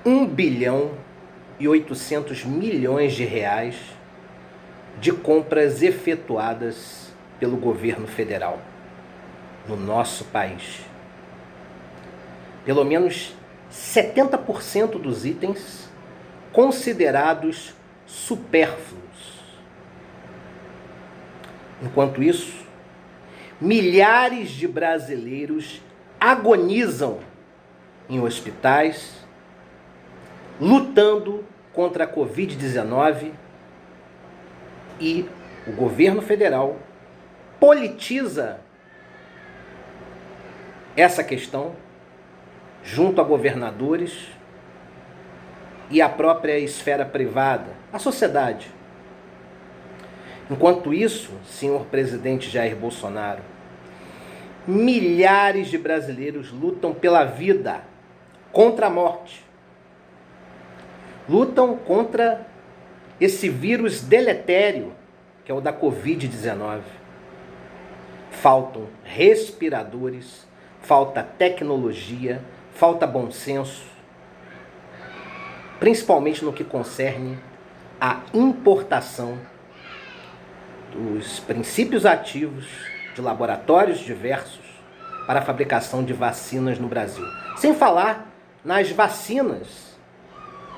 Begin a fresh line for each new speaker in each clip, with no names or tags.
R$ 1,8 bilhão de compras efetuadas pelo governo federal no nosso país. Pelo menos 70% dos itens considerados supérfluos. Enquanto isso, milhares de brasileiros agonizam em hospitais, lutando contra a Covid-19, e o governo federal politiza essa questão junto a governadores e a própria esfera privada, a sociedade. Enquanto isso, senhor presidente Jair Bolsonaro, milhares de brasileiros lutam pela vida, contra a morte. Lutam contra esse vírus deletério, que é o da Covid-19. Faltam respiradores, falta tecnologia, falta bom senso, principalmente no que concerne à importação dos princípios ativos de laboratórios diversos para a fabricação de vacinas no Brasil. Sem falar nas vacinas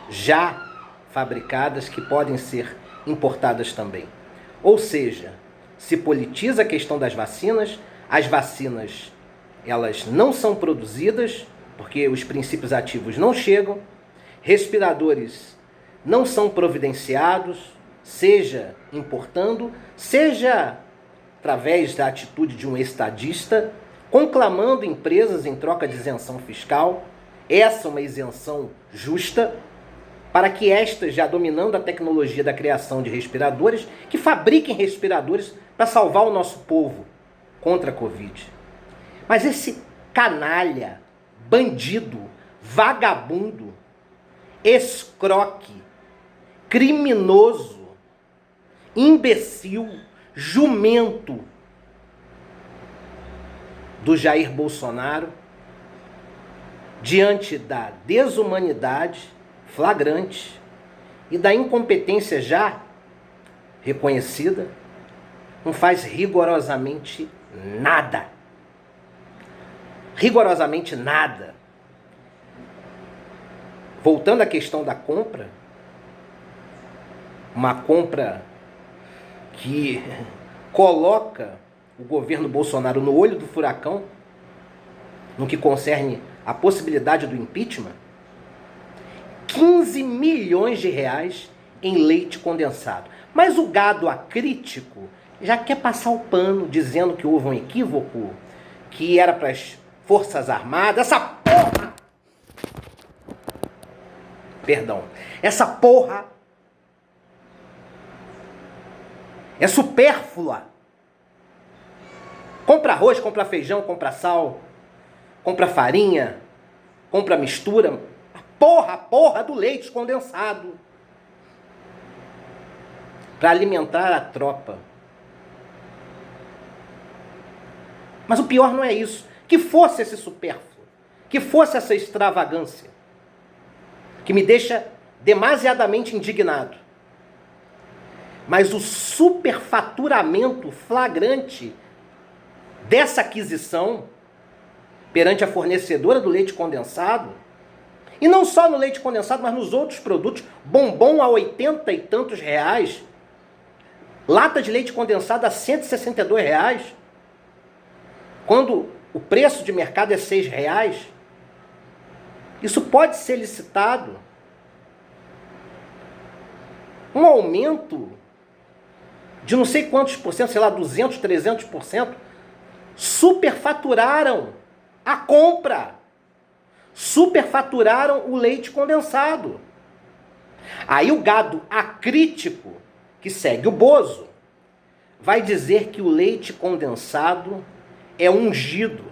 já fabricadas que podem ser importadas também. Ou seja, se politiza a questão das vacinas, as vacinas elas não são produzidas porque os princípios ativos não chegam, respiradores não são providenciados, seja importando, seja através da atitude de um estadista, conclamando empresas em troca de isenção fiscal. Essa é uma isenção justa, para que estas, já dominando a tecnologia da criação de respiradores, que fabriquem respiradores para salvar o nosso povo contra a Covid. Mas esse canalha, bandido, vagabundo, escroque, criminoso, imbecil, jumento do Jair Bolsonaro, diante da desumanidade flagrante e da incompetência já reconhecida, não faz rigorosamente nada. Rigorosamente nada. Voltando à questão da compra, uma compra que coloca o governo Bolsonaro no olho do furacão, no que concerne a possibilidade do impeachment, R$ 15 milhões em leite condensado. Mas o gado acrítico já quer passar o pano, dizendo que houve um equívoco, que era para as Forças Armadas. Essa porra é supérflua. Compra arroz, compra feijão, compra sal, compra farinha, compra mistura. A porra do leite condensado. Para alimentar a tropa. Mas o pior não é isso. Que fosse esse supérfluo. Que fosse essa extravagância. Que me deixa demasiadamente indignado. Mas o superfaturamento flagrante dessa aquisição perante a fornecedora do leite condensado, e não só no leite condensado, mas nos outros produtos, bombom a 80 e tantos reais, lata de leite condensado a R$162, quando o preço de mercado é R$6, isso pode ser licitado. Um aumento de não sei quantos por cento, sei lá, 200%, 300%, superfaturaram a compra. Superfaturaram o leite condensado. Aí o gado acrítico, que segue o Bozo, vai dizer que o leite condensado é ungido.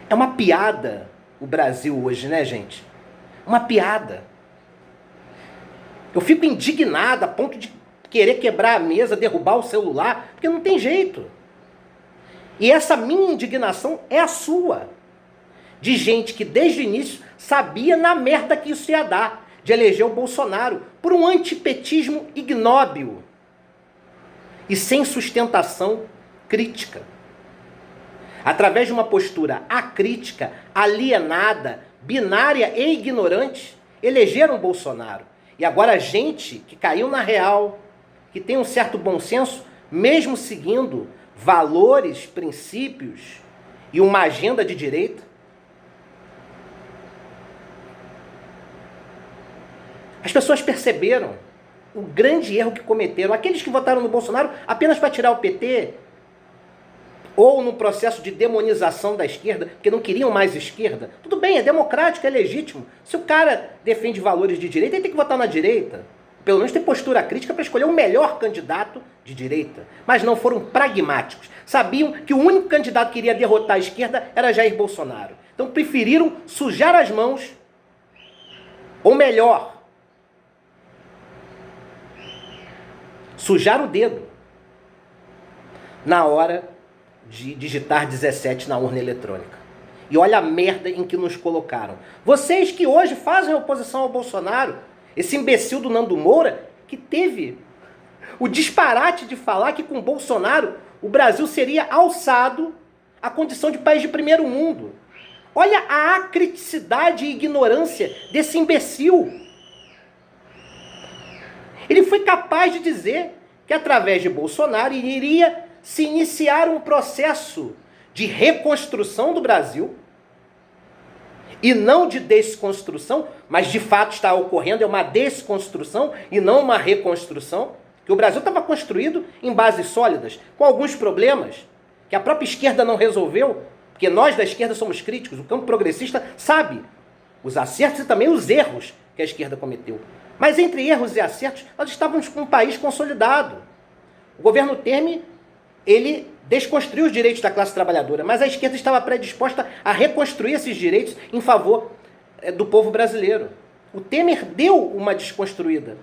É uma piada o Brasil hoje, né, gente? Uma piada. Eu fico indignado a ponto de querer quebrar a mesa, derrubar o celular, porque não tem jeito. E essa minha indignação é a sua. de gente que desde o início sabia na merda que isso ia dar, de eleger o Bolsonaro por um antipetismo ignóbil e sem sustentação crítica. Através de uma postura acrítica, alienada, binária e ignorante, elegeram Bolsonaro. E agora a gente que caiu na real, que tem um certo bom senso, mesmo seguindo valores, princípios e uma agenda de direita, as pessoas perceberam o grande erro que cometeram. Aqueles que votaram no Bolsonaro apenas para tirar o PT, ou no processo de demonização da esquerda, porque não queriam mais esquerda. Tudo bem, é democrático, é legítimo. Se o cara defende valores de direita, ele tem que votar na direita. Pelo menos tem postura crítica para escolher o melhor candidato de direita. Mas não foram pragmáticos. Sabiam que o único candidato que iria derrotar a esquerda era Jair Bolsonaro. Então preferiram sujar as mãos, ou melhor, sujar o dedo na hora de digitar 17 na urna eletrônica. E olha a merda em que nos colocaram. Vocês que hoje fazem oposição ao Bolsonaro, esse imbecil do Nando Moura, que teve o disparate de falar que com Bolsonaro o Brasil seria alçado à condição de país de primeiro mundo. Olha a acriticidade e ignorância desse imbecil. Ele foi capaz de dizer que através de Bolsonaro iria se iniciar um processo de reconstrução do Brasil, e não de desconstrução, mas de fato está ocorrendo, é uma desconstrução e não uma reconstrução, que o Brasil estava construído em bases sólidas, com alguns problemas que a própria esquerda não resolveu, porque nós da esquerda somos críticos, o campo progressista sabe os acertos e também os erros que a esquerda cometeu. Mas entre erros e acertos, nós estávamos com um país consolidado. O governo Temer, ele desconstruiu os direitos da classe trabalhadora, mas a esquerda estava predisposta a reconstruir esses direitos em favor do povo brasileiro. O Temer deu uma desconstruída,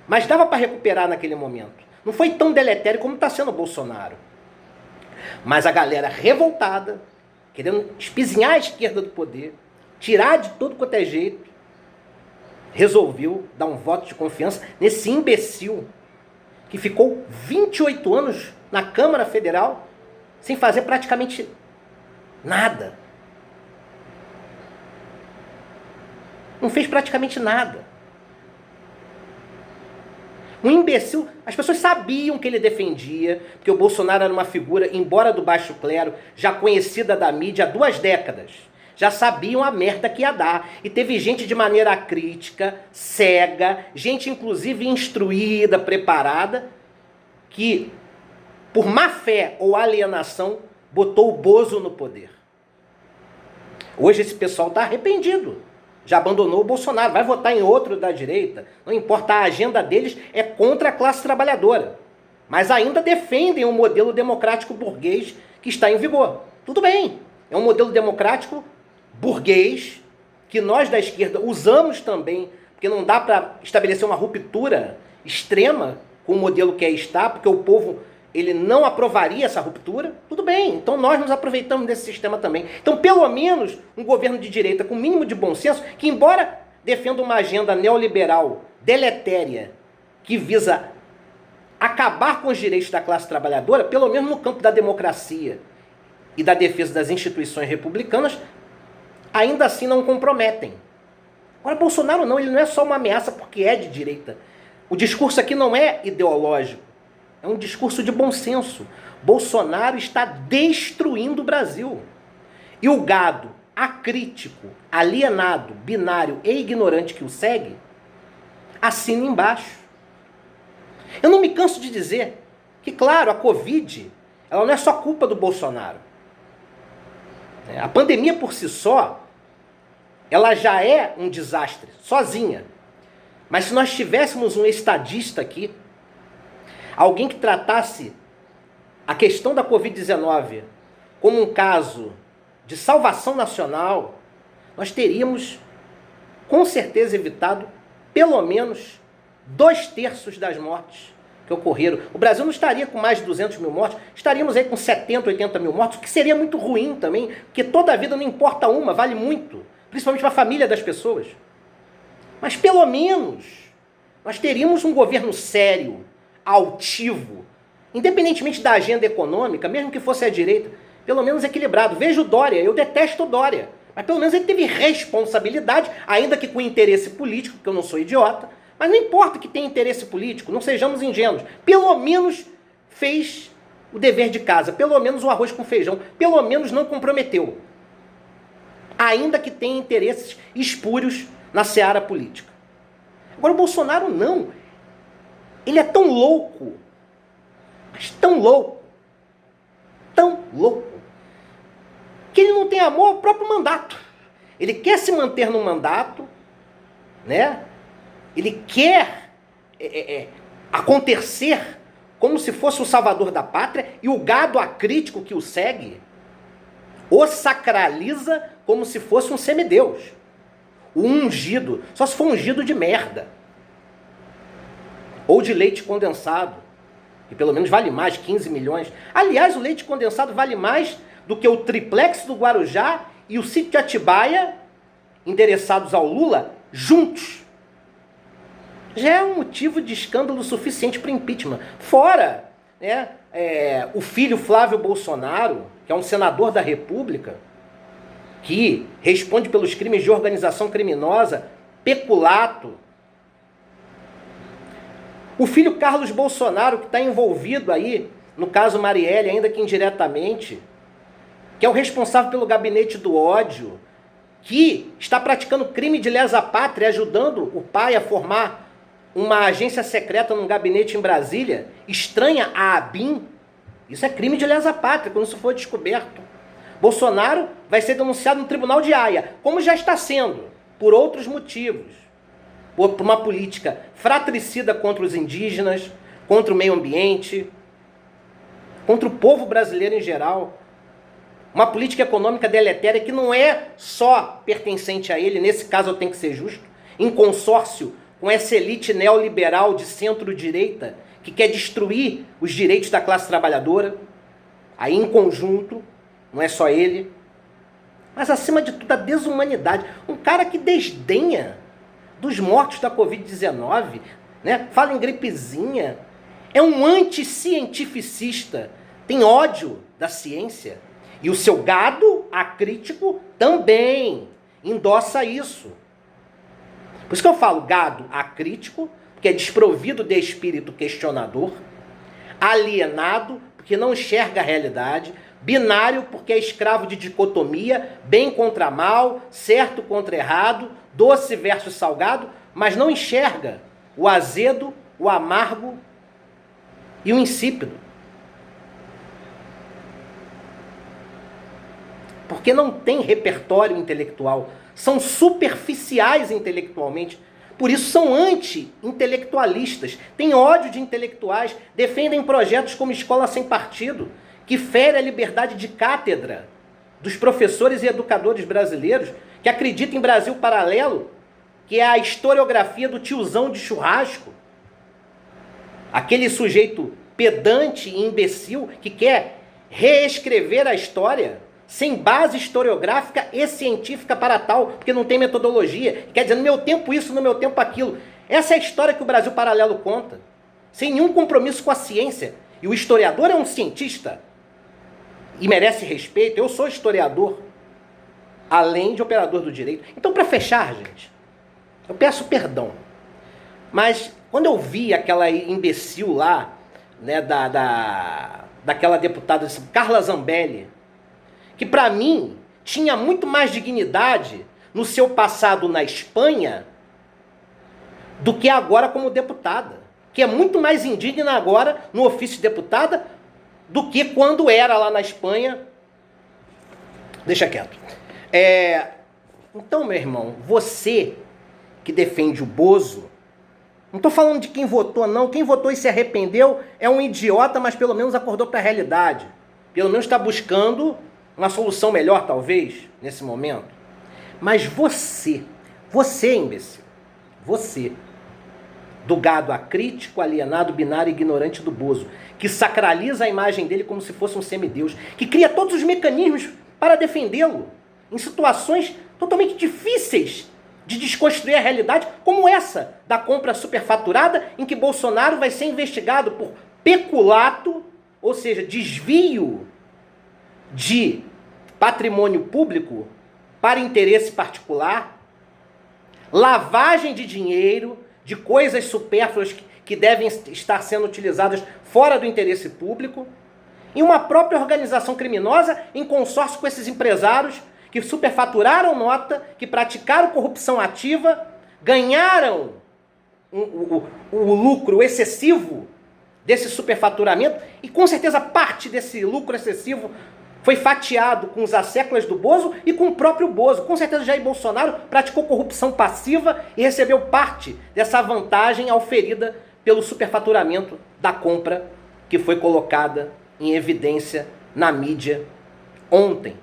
mas dava para recuperar naquele momento. Não foi tão deletério como está sendo o Bolsonaro. Mas a galera revoltada, querendo espizinhar a esquerda do poder, tirar de todo quanto é jeito, resolveu dar um voto de confiança nesse imbecil que ficou 28 anos na Câmara Federal sem fazer praticamente nada. Não fez praticamente nada. Um imbecil, as pessoas sabiam que ele defendia, porque o Bolsonaro era uma figura, embora do baixo clero, já conhecida da mídia há 2 décadas. Já sabiam a merda que ia dar. E teve gente de maneira crítica, cega, gente inclusive instruída, preparada, que por má fé ou alienação botou o Bozo no poder. Hoje esse pessoal está arrependido. Já abandonou o Bolsonaro, vai votar em outro da direita. Não importa, a agenda deles é contra a classe trabalhadora. Mas ainda defendem o modelo democrático burguês que está em vigor. Tudo bem, é um modelo democrático burguês que nós da esquerda usamos também, porque não dá para estabelecer uma ruptura extrema com o modelo que aí está, porque o povo ele não aprovaria essa ruptura. Tudo bem, então nós nos aproveitamos desse sistema também. Então, pelo menos, um governo de direita com o mínimo de bom senso, que embora defenda uma agenda neoliberal deletéria, que visa acabar com os direitos da classe trabalhadora, pelo menos no campo da democracia e da defesa das instituições republicanas, ainda assim não comprometem. Agora, Bolsonaro não, ele não é só uma ameaça porque é de direita. O discurso aqui não é ideológico, é um discurso de bom senso. Bolsonaro está destruindo o Brasil. E o gado acrítico, alienado, binário e ignorante que o segue, assina embaixo. Eu não me canso de dizer que, claro, a Covid, ela não é só culpa do Bolsonaro. A pandemia por si só, ela já é um desastre, sozinha. Mas se nós tivéssemos um estadista aqui, alguém que tratasse a questão da Covid-19 como um caso de salvação nacional, nós teríamos, com certeza, evitado pelo menos 2/3 das mortes que que ocorreram. O Brasil não estaria com mais de 200 mil mortos, estaríamos aí com 70, 80 mil mortos, o que seria muito ruim também, porque toda a vida, não importa uma, vale muito, principalmente para a família das pessoas. Mas pelo menos nós teríamos um governo sério, altivo, independentemente da agenda econômica, mesmo que fosse à direita, pelo menos equilibrado. Veja o Dória, eu detesto o Dória, mas pelo menos ele teve responsabilidade, ainda que com interesse político, porque eu não sou idiota, mas não importa que tenha interesse político, não sejamos ingênuos. Pelo menos fez o dever de casa, pelo menos o arroz com feijão, pelo menos não comprometeu. Ainda que tenha interesses espúrios na seara política. Agora o Bolsonaro não. Ele é tão louco, mas tão louco, que ele não tem amor ao próprio mandato. Ele quer se manter no mandato, né? Ele quer acontecer como se fosse o salvador da pátria, e o gado acrítico que o segue o sacraliza como se fosse um semideus. O ungido, só se for ungido de merda. Ou de leite condensado, que pelo menos vale mais, 15 milhões. Aliás, o leite condensado vale mais do que o triplex do Guarujá e o sítio de Atibaia, endereçados ao Lula, juntos. Já é um motivo de escândalo suficiente para impeachment. Fora, né, o filho Flávio Bolsonaro, que é um senador da República, que responde pelos crimes de organização criminosa, peculato. O filho Carlos Bolsonaro, que está envolvido aí no caso Marielle, ainda que indiretamente, que é o responsável pelo gabinete do ódio, que está praticando crime de lesa pátria, ajudando o pai a formar uma agência secreta num gabinete em Brasília, estranha a ABIN. Isso é crime de lesa pátria, quando isso for descoberto. Bolsonaro vai ser denunciado no Tribunal de Haia, como já está sendo, por outros motivos. Por uma política fratricida contra os indígenas, contra o meio ambiente, contra o povo brasileiro em geral. Uma política econômica deletéria que não é só pertencente a ele, nesse caso eu tenho que ser justo, em consórcio com essa elite neoliberal de centro-direita que quer destruir os direitos da classe trabalhadora, aí em conjunto, não é só ele, mas acima de tudo a desumanidade. Um cara que desdenha dos mortos da Covid-19, né? Fala em gripezinha, é um anticientificista, tem ódio da ciência. E o seu gado acrítico também endossa isso. Por isso que eu falo gado acrítico, porque é desprovido de espírito questionador, alienado, porque não enxerga a realidade, binário, porque é escravo de dicotomia, bem contra mal, certo contra errado, doce versus salgado, mas não enxerga o azedo, o amargo e o insípido. Porque não tem repertório intelectual, são superficiais intelectualmente, por isso são anti-intelectualistas, têm ódio de intelectuais, defendem projetos como Escola Sem Partido, que fere a liberdade de cátedra dos professores e educadores brasileiros, que acreditam em Brasil Paralelo, que é a historiografia do tiozão de churrasco, aquele sujeito pedante e imbecil que quer reescrever a história sem base historiográfica e científica para tal, porque não tem metodologia. Quer dizer, no meu tempo isso, no meu tempo aquilo. Essa é a história que o Brasil Paralelo conta, sem nenhum compromisso com a ciência. E o historiador é um cientista e merece respeito. Eu sou historiador, além de operador do direito. Então, para fechar, gente, eu peço perdão, mas quando eu vi aquela imbecil lá, né, daquela deputada Carla Zambelli, que para mim tinha muito mais dignidade no seu passado na Espanha do que agora como deputada, que é muito mais indigna agora no ofício de deputada do que quando era lá na Espanha. Deixa quieto. Então, meu irmão, você que defende o Bozo, não estou falando de quem votou, não. Quem votou e se arrependeu é um idiota, mas pelo menos acordou para a realidade. Pelo menos está buscando uma solução melhor, talvez, nesse momento. Mas você, imbecil, você, do gado acrítico, alienado, binário e ignorante do Bozo, que sacraliza a imagem dele como se fosse um semideus, que cria todos os mecanismos para defendê-lo em situações totalmente difíceis de desconstruir a realidade, como essa da compra superfaturada, em que Bolsonaro vai ser investigado por peculato, ou seja, desvio de patrimônio público para interesse particular, lavagem de dinheiro, de coisas supérfluas que devem estar sendo utilizadas fora do interesse público, e uma própria organização criminosa em consórcio com esses empresários que superfaturaram nota, que praticaram corrupção ativa, ganharam o lucro excessivo desse superfaturamento, e com certeza parte desse lucro excessivo foi fatiado com os asseclas do Bozo e com o próprio Bozo. Com certeza Jair Bolsonaro praticou corrupção passiva e recebeu parte dessa vantagem auferida pelo superfaturamento da compra que foi colocada em evidência na mídia ontem.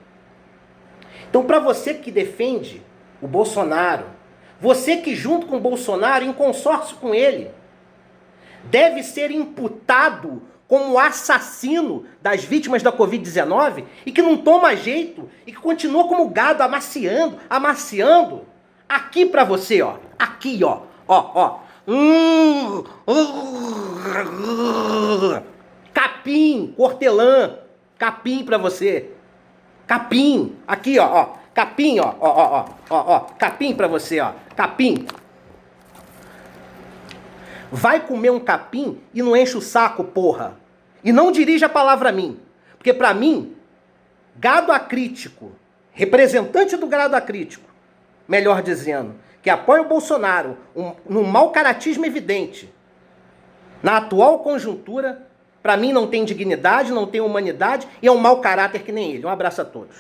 Então, para você que defende o Bolsonaro, você que junto com o Bolsonaro, em consórcio com ele, deve ser imputado como assassino das vítimas da Covid-19 e que não toma jeito e que continua como gado amaciando. Aqui pra você, ó. Aqui, ó. Ó. Capim, hortelã. Capim pra você. Capim. Aqui, ó. Capim, ó. Capim pra você, ó. Capim. Vai comer um capim e não enche o saco, porra. E não dirija a palavra a mim. Porque pra mim, gado acrítico, representante do gado acrítico, melhor dizendo, que apoia o Bolsonaro num mau caratismo evidente, na atual conjuntura, pra mim não tem dignidade, não tem humanidade e é um mau caráter que nem ele. Um abraço a todos.